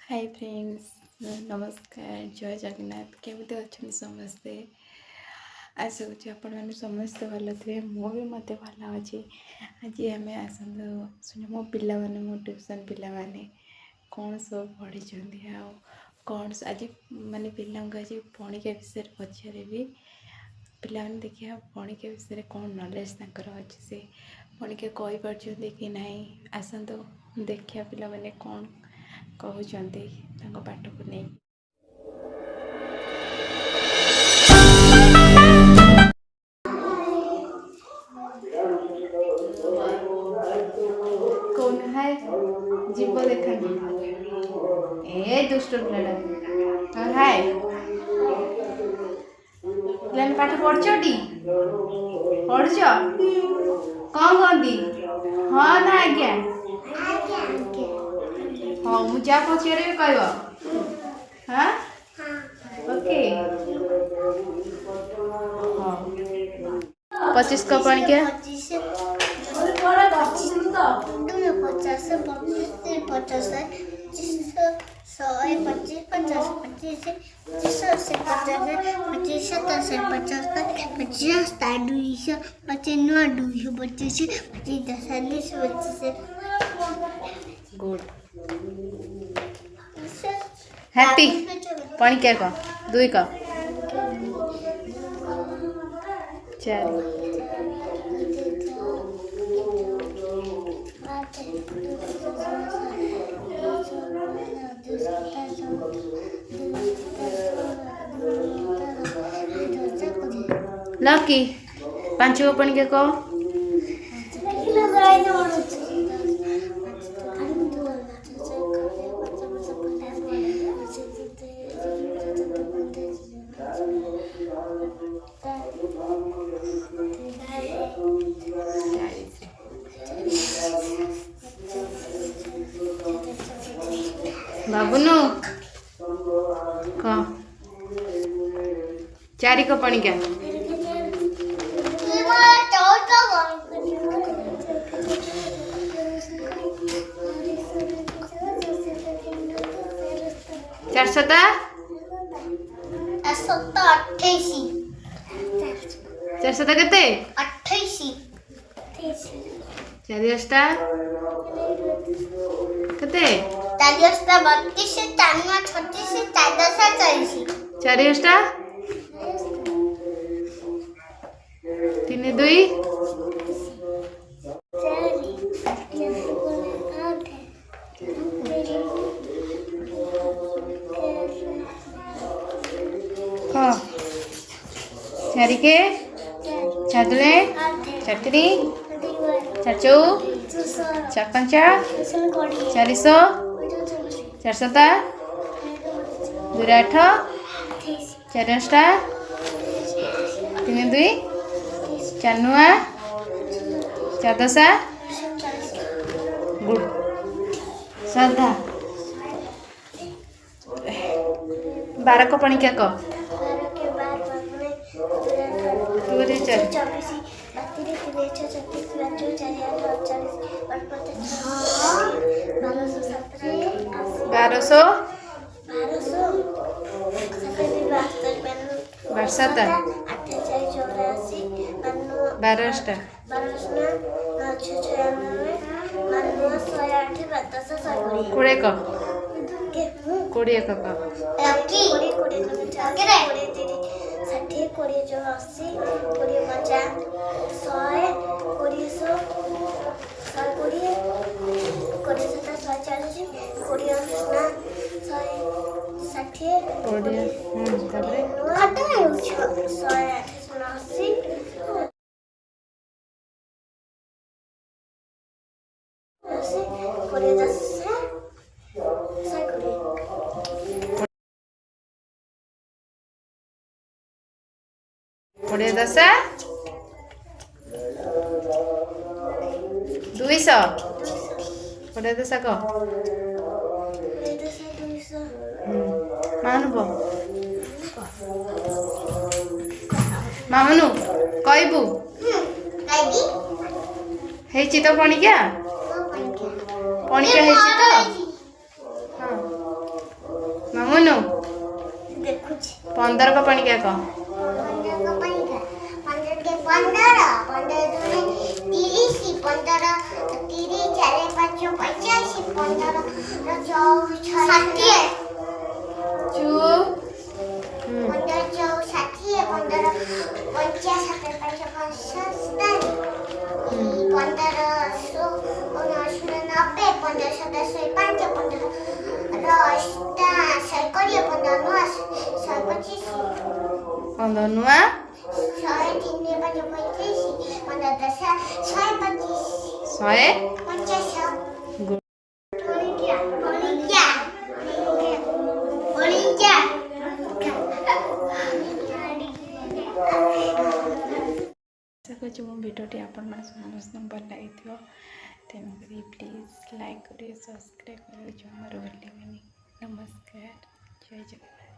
Hi friends, नमस्कार। जय जगन्नाथ। केମିତି ଅଛନ୍ତି ସମସ୍ତେ? ଆଶା କରୁଛି ଆପଣମାନେ ସମସ୍ତେ ଭଲ ଥିବେ। ମୁଁ ବି ମୋତେ ଭଲ ଅଛି। ଆଜି ଆମେ ଆସନ୍ତୁ ଶୁଣି ମୋ ପିଲାମାନେ, ମୋ ଟ୍ୟୁସନ୍ ପିଲାମାନେ କ'ଣ ସବୁ ପଢ଼ିଛନ୍ତି ଆଉ କ'ଣ ଆଜି ମାନେ ପିଲାଙ୍କୁ ଆଜି ପଣିକିଆ ବିଷୟରେ ପଚାରିବି। ପିଲାମାନେ ଦେଖିବା ପଣିକିଆ ବିଷୟରେ କ'ଣ ନଲେଜ୍ ତାଙ୍କର ଅଛି, ସେ ପଣିକିଆ କହିପାରୁଛନ୍ତି କି ନାହିଁ। ଆସନ୍ତୁ ଦେଖିବା ପିଲାମାନେ କ'ଣ କହୁଛନ୍ତି ତାଙ୍କ ପାଠକୁ ନେଇ। कौन है जीव देखा ए दुष्ट पिलाटा हाँ है पिलाने पाठ पढ़छटी पढ़छ कौन कहती हाँ ना आज्ञा हाँ मुझे जा पचारे कह हाँ ओके हाँ 25 का पढ़ क्या 50 गुड हैप्पी पढ़ क्या का 2 का 4 लकी 5 को पढ़ क्या को बाबुनु कह 4 को पढ़ क्या 4 7 4 7 केते 4 8 केते 4 8 3 2 हाँ 4 के 4 2 4 3 4 2 4 5 400 4 7 2 8 4 8 3 2 4 9 4 10 गुड श्रद्धा 12 को पढ़ क्या कह 20 10 200 20 10 को मामनु कहबू ହେଇଛି ତ ପଣିକିଆ ପଣିକିଆ ହେଇଛି ତ हाँ मुनु देखुछ 15 का पणिका कह 15 का पानी का 15 के 15 15 दूने 30 15 30 4 5 50 15 60 चुप 15 60 15 50 55 57 15 90 15 5 15 120 15 125 15 नुआ 103 5 35 15 10 125 100 50 Olivia Olivia आशा करूँ मो भिडियोटी आपण मैंने समस्त भल लगी तेणुक प्लीज लाइक करिए सब्सक्राइब करिए जमार भूलें। नमस्कार जय जगन्नाथ।